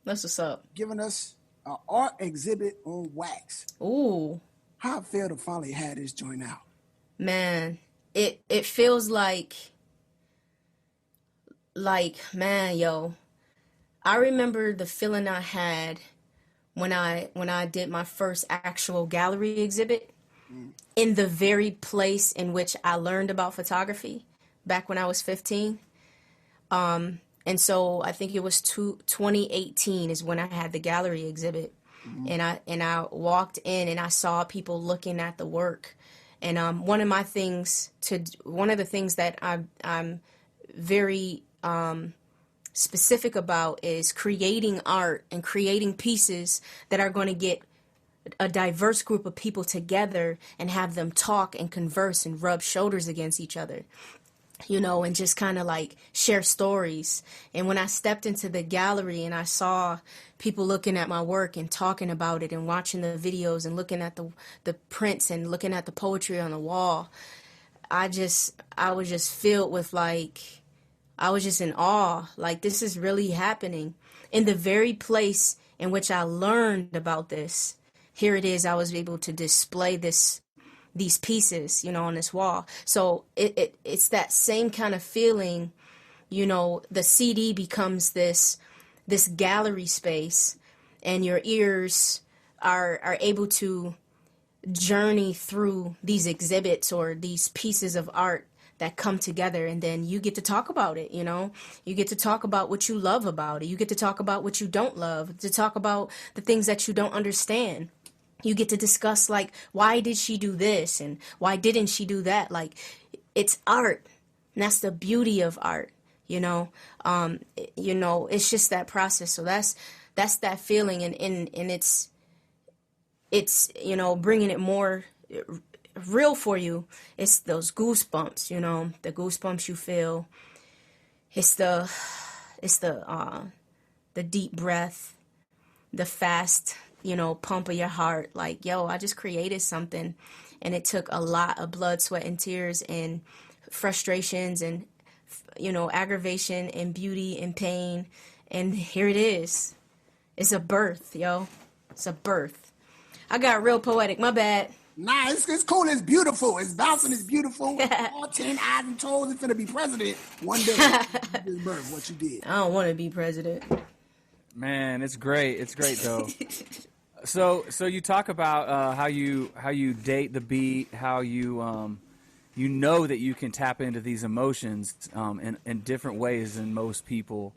That's what's up. giving us an art exhibit on wax. Ooh, How I feel to finally have this joint out. man. It feels like man, yo. I remember the feeling I had when I did my first actual gallery exhibit in the very place in which I learned about photography back when I was 15. And so I think it was 2018 is when I had the gallery exhibit. And I walked in and I saw people looking at the work. And one of the things that I'm very specific about is creating art and creating pieces that are going to get a diverse group of people together and have them talk and converse and rub shoulders against each other, and just kind of like share stories. And when I stepped into the gallery and I saw people looking at my work and talking about it and watching the videos and looking at the prints and looking at the poetry on the wall, I was just filled with I was just in awe. Like, this is really happening in the very place in which I learned about this. Here it is. I was able to display these pieces, on this wall. So it's that same kind of feeling. The CD becomes this gallery space, and your ears are able to journey through these exhibits or these pieces of art that come together, and then you get to talk about it. You get to talk about what you love about it. You get to talk about what you don't love, to talk about the things that you don't understand. You get to discuss, like, why did she do this and why didn't she do that? Like, it's art, and that's the beauty of art. It's just that process. So that's that feeling, and it's bringing it more real for you. It's those goosebumps, the goosebumps you feel. It's the deep breath, the fast, pump of your heart. Like, yo, I just created something, and it took a lot of blood, sweat, and tears, and frustrations, and aggravation, and beauty, and pain, and here it is. It's a birth, yo. It's a birth. I got real poetic. My bad. Nah, it's cool. It's beautiful. It's bouncing. It's beautiful. All 10 eyes and toes. It's gonna be president one day. This birth, what you did. I don't want to be president. Man, it's great. It's great though. So you talk about how you date the beat, how you that you can tap into these emotions in different ways than most people.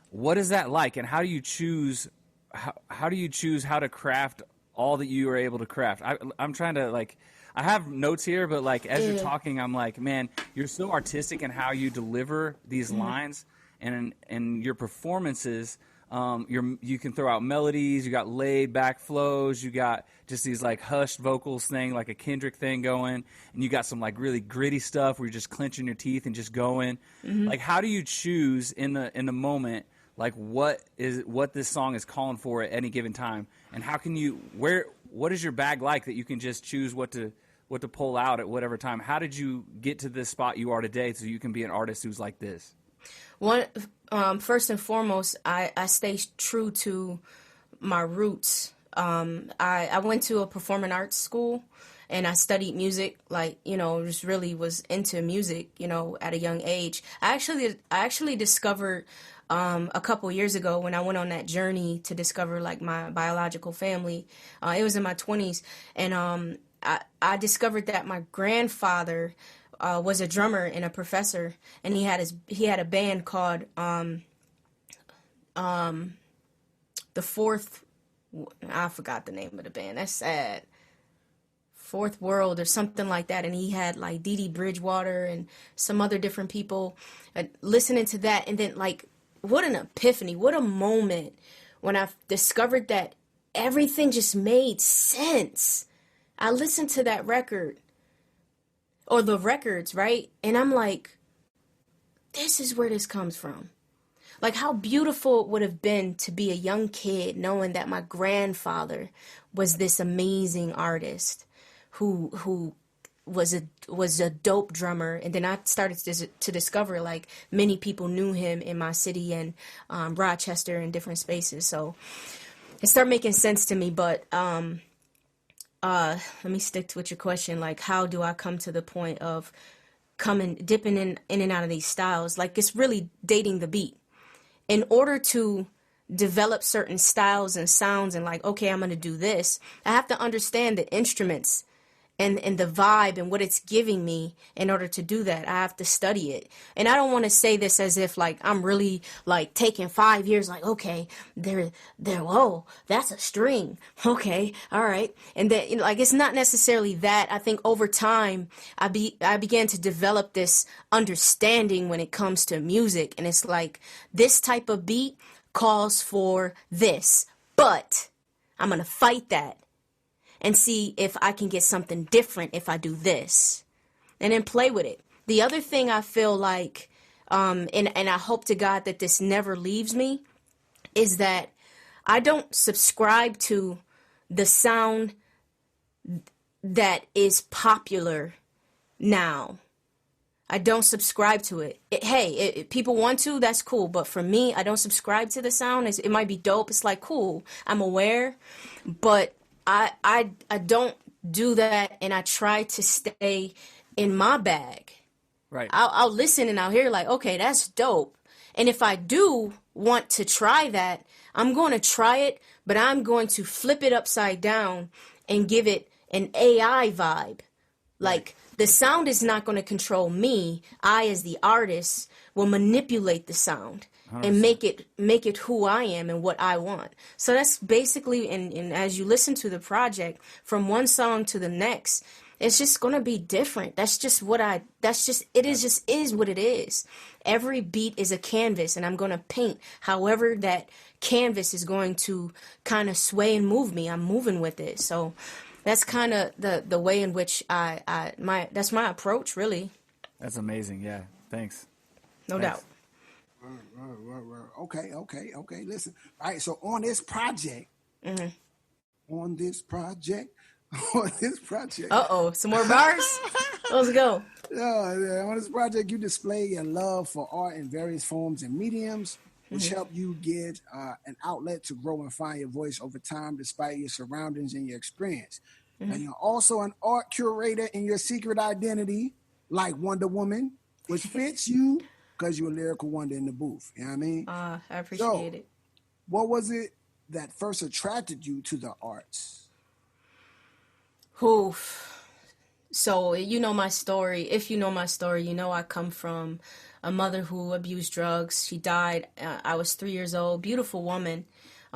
What is that like, and how do you choose how to craft all that you are able to craft? I'm trying to, like, I have notes here, but like as you're talking, I'm like, man, you're so artistic in how you deliver these lines, and your performances. You can throw out melodies. You got laid back flows. You got just these like hushed vocals thing, like a Kendrick thing going, and you got some like really gritty stuff where you're just clenching your teeth and just going. Like, how do you choose in the moment, like what this song is calling for at any given time, and how can you what is your bag like that you can just choose what to pull out at whatever time? How did you get to this spot you are today so you can be an artist who's like this? First and foremost, I stay true to my roots. I went to a performing arts school, and I studied music, just really was into music, at a young age. I actually discovered a couple years ago, when I went on that journey to discover like my biological family. It was in my 20s, and I discovered that my grandfather was a drummer and a professor, and he had a band called the Fourth. I forgot the name of the band. That's sad. Fourth World or something like that, and he had like Dee Dee Bridgewater and some other different people. Listening to that, and then like, what an epiphany! What a moment when I discovered that everything just made sense. I listened to that record. Or the records, right? And I'm like, this is where this comes from. Like, how beautiful it would have been to be a young kid knowing that my grandfather was this amazing artist who was a dope drummer, and then I started to discover like many people knew him in my city and Rochester and different spaces. So it started making sense to me. But let me stick with your question. Like, how do I come to the point of dipping in and out of these styles? Like, it's really dating the beat. In order to develop certain styles and sounds and like, okay, I'm going to do this, I have to understand the instruments and the vibe and what it's giving me. In order to do that, I have to study it. And I don't want to say this as if like I'm really like taking 5 years, like, okay, whoa, that's a string. Okay, all right. And then, like, it's not necessarily that. I think over time I began to develop this understanding when it comes to music. And it's like, this type of beat calls for this, but I'm going to fight that and see if I can get something different if I do this, and then play with it. The other thing I feel like, and I hope to God that this never leaves me, is that I don't subscribe to the sound that is popular now. I don't subscribe to it. If people want to, that's cool. But for me, I don't subscribe to the sound. It might be dope. It's like, cool, I'm aware, but I don't do that, and I try to stay in my bag. Right. I'll listen and I'll hear like, okay, that's dope. And if I do want to try that, I'm going to try it, but I'm going to flip it upside down and give it an AI vibe. Like, the sound is not going to control me. I, as the artist, will manipulate the sound. 100%. And make it who I am and what I want. So that's basically, and as you listen to the project, from one song to the next, it's just gonna be different. It is what it is. Every beat is a canvas, and I'm gonna paint however that canvas is going to kind of sway and move me. I'm moving with it. So that's kind of the way in which that's my approach, really. That's amazing. Yeah. Thanks. No doubt. Okay. Listen. All right. So on this project, on this project. Some more bars. Let's go. Yeah. On this project, you display your love for art in various forms and mediums, which help you get an outlet to grow and find your voice over time, despite your surroundings and your experience. And you're also an art curator in your secret identity, like Wonder Woman, which fits you. Because you're a lyrical wonder in the booth. You know what I mean? I appreciate it. What was it that first attracted you to the arts? So, you know my story. If you know my story, you know I come from a mother who abused drugs. She died. I was 3 years old. Beautiful woman.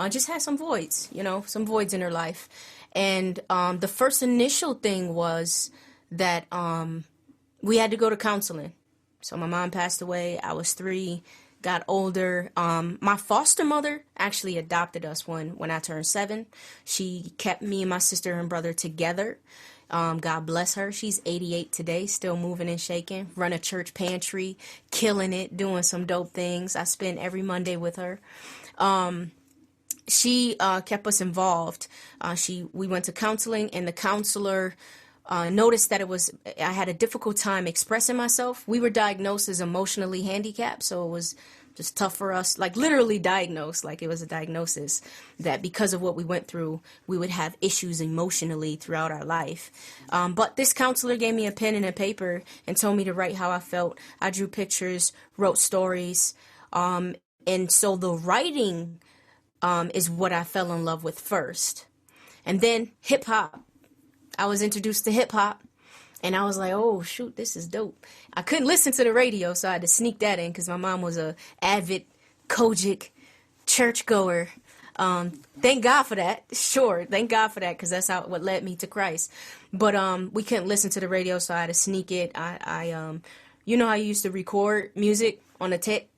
Just had some voids, some voids in her life. And the first initial thing was that we had to go to counseling. So my mom passed away. I was 3, got older. My foster mother actually adopted us when I turned 7. She kept me and my sister and brother together. God bless her. She's 88 today, still moving and shaking. Run a church pantry, killing it, doing some dope things. I spend every Monday with her. She kept us involved. We went to counseling, and the counselor noticed that I had a difficult time expressing myself. We were diagnosed as emotionally handicapped, so it was just tough for us, like literally diagnosed, like it was a diagnosis that because of what we went through, we would have issues emotionally throughout our life. But this counselor gave me a pen and a paper and told me to write how I felt. I drew pictures, wrote stories, and so the writing is what I fell in love with first. And then hip hop. I was introduced to hip hop, and I was like, oh, shoot, this is dope. I couldn't listen to the radio, so I had to sneak that in because my mom was a avid Kojic churchgoer. Thank God for that. Sure, thank God for that because that's what led me to Christ. But we couldn't listen to the radio, so I had to sneak it. I you know how you used to record music on a tape?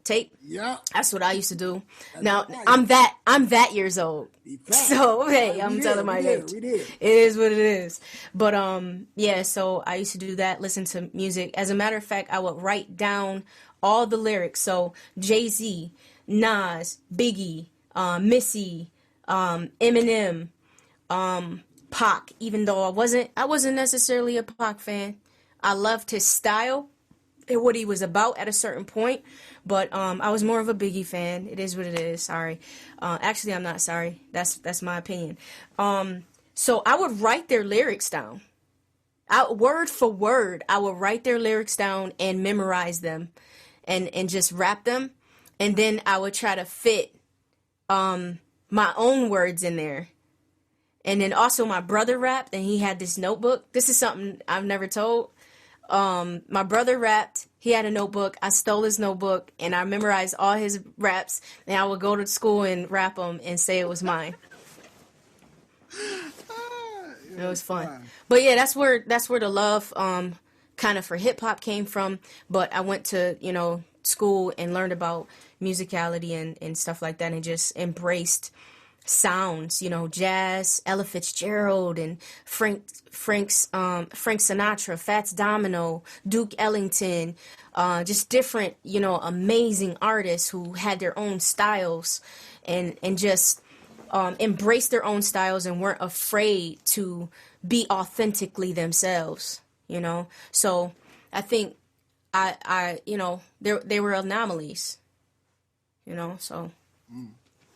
Yeah. That's what I used to do. Now, I'm that years old. So, hey, I'm telling my age. It is what it is. But, yeah, so I used to do that, listen to music. As a matter of fact, I would write down all the lyrics. So, Jay-Z, Nas, Biggie, Missy, Eminem, Pac, even though I wasn't necessarily a Pac fan. I loved his style and what he was about at a certain point. But I was more of a Biggie fan. It is what it is. Sorry. Actually, I'm not sorry. That's my opinion. So I would write their lyrics down. Word for word, I would write their lyrics down and memorize them and just rap them. And then I would try to fit my own words in there. And then also my brother rapped, and he had this notebook. This is something I've never told. My brother rapped. He had a notebook. I stole his notebook, and I memorized all his raps. And I would go to school and rap them and say it was mine. It was fun. But yeah, that's where the love kind of for hip hop came from. But I went to, school and learned about musicality and stuff like that, and just embraced sounds, jazz, Ella Fitzgerald and Frank Sinatra, Fats Domino, Duke Ellington, just different, amazing artists who had their own styles and just embraced their own styles and weren't afraid to be authentically themselves, So I think they were anomalies, so.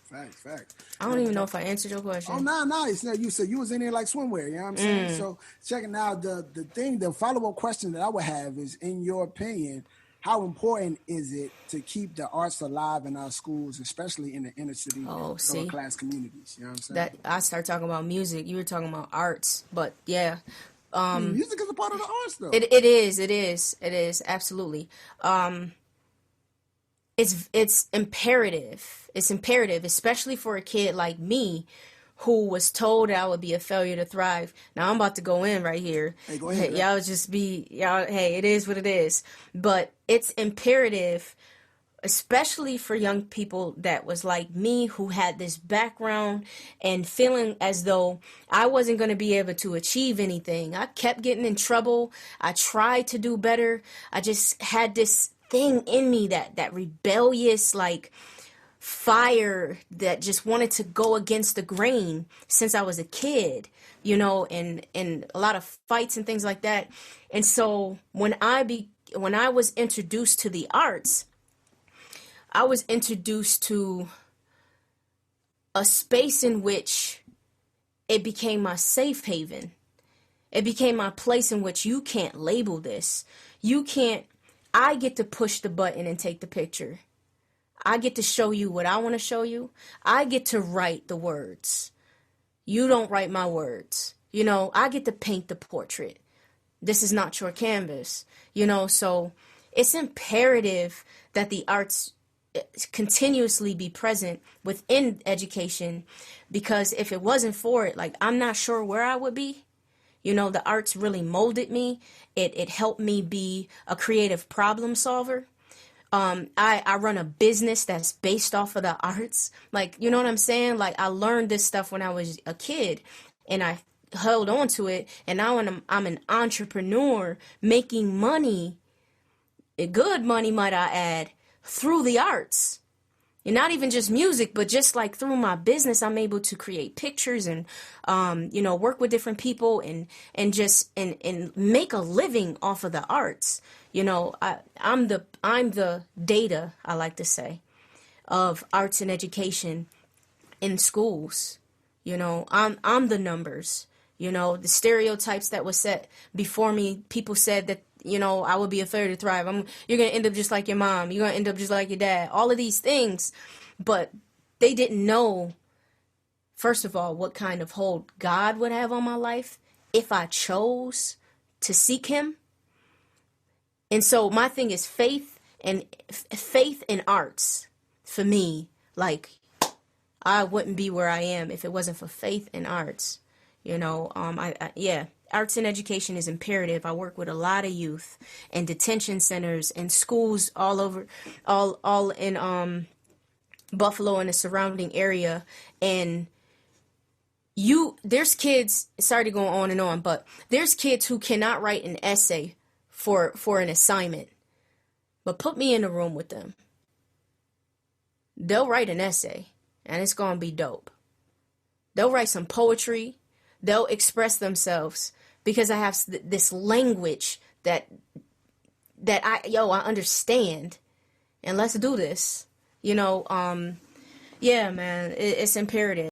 Facts. I don't even know if I answered your question. Oh, no. You said you was in there like swimwear, you know what I'm saying? So checking out the follow-up question that I would have is, in your opinion, how important is it to keep the arts alive in our schools, especially in the inner city, lower class communities? You know what I'm saying? That I start talking about music. You were talking about arts, but yeah. Music is a part of the arts, though. It is absolutely. It's imperative. It's imperative, especially for a kid like me, who was told I would be a failure to thrive. Now I'm about to go in right here. Hey, go ahead. Hey, it is what it is. But it's imperative, especially for young people that was like me, who had this background and feeling as though I wasn't going to be able to achieve anything. I kept getting in trouble. I tried to do better. I just had this thing in me, that rebellious, like, fire that just wanted to go against the grain since I was a kid, and a lot of fights and things like that. And so when I was introduced to the arts, I was introduced to a space in which it became my safe haven. It became my place in which you can't label this. I get to push the button and take the picture. I get to show you what I want to show you. I get to write the words. You don't write my words. I get to paint the portrait. This is not your canvas. So it's imperative that the arts continuously be present within education, because if it wasn't for it, like, I'm not sure where I would be. The arts really molded me. It helped me be a creative problem solver. I run a business that's based off of the arts. Like, you know what I'm saying? Like, I learned this stuff when I was a kid, and I held on to it. And now I'm an entrepreneur making money, good money, might I add, through the arts. And not even just music, but just like through my business, I'm able to create pictures and, work with different people and just make a living off of the arts. I'm the data, I like to say, of arts and education in schools. I'm the numbers. The stereotypes that was set before me. People said that, I would be a failure to thrive. You're going to end up just like your mom. You're going to end up just like your dad. All of these things. But they didn't know, first of all, what kind of hold God would have on my life if I chose to seek him. And so my thing is faith in arts. For me, like, I wouldn't be where I am if it wasn't for faith in arts. Arts and education is imperative. I work with a lot of youth and detention centers and schools all over, all in Buffalo and the surrounding area. And there's kids, sorry to go on and on, but there's kids who cannot write an essay for an assignment. But put me in a room with them. They'll write an essay, and it's going to be dope. They'll write some poetry. They'll express themselves because I have this language that I understand, and let's do this. Yeah, man, it's imperative.